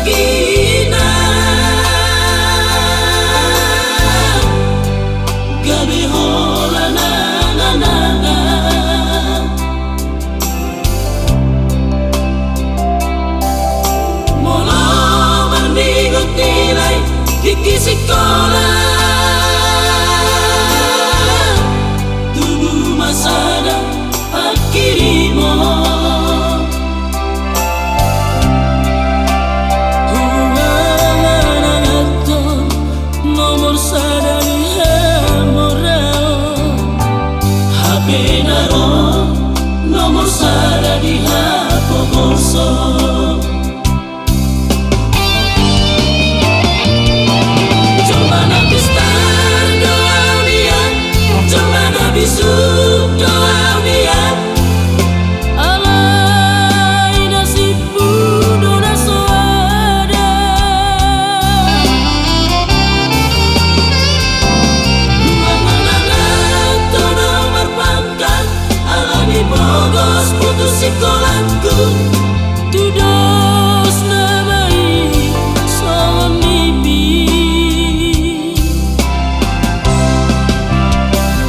takina gabi hola na na na na mola mendigot nilai kiki sekolah tubuh masada akhirimo nomor sada di hapo bolso coba nabi star doa dia coba nabi sub doa dia alai nasibku dona soada bogos putus sekolahku tudos nabai salam mimpi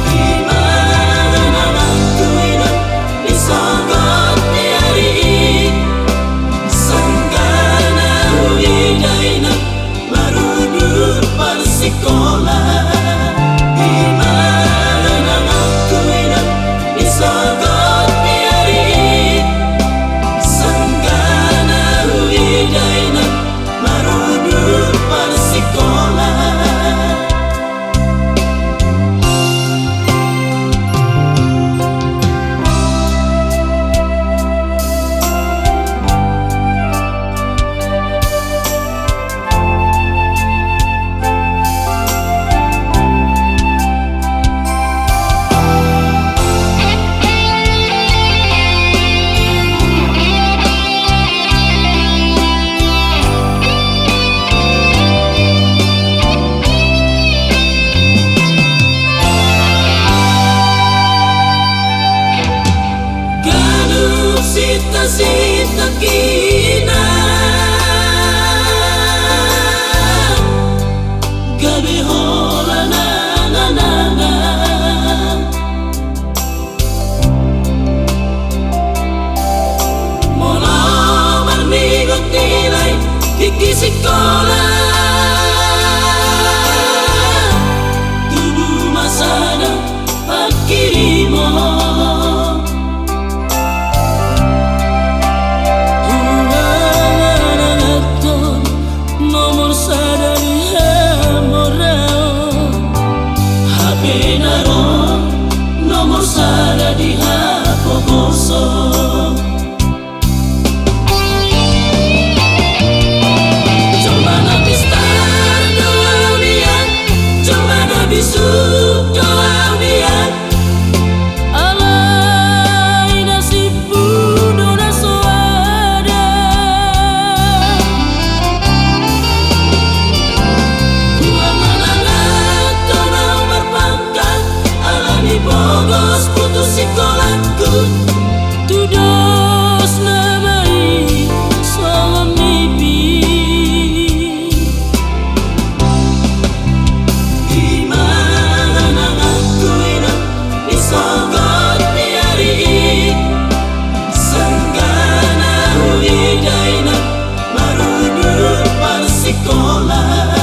gimana aku hidup di sangat hari sanggana huidaina baru dur persekolah gimana aku hidup di sangat sita kina gabi hola na na na na mola mendigot nilai kiki sekolah tubuh masada akhirimo nomor sada di hapo bolso coba nabi star doa dia coba nabi sub doa dia alai nasibku dona soada bogos putus sekolahku tudos nabai salam mimpi gimana aku hidup di sangat hari sanggana huidaina baru dur persekolah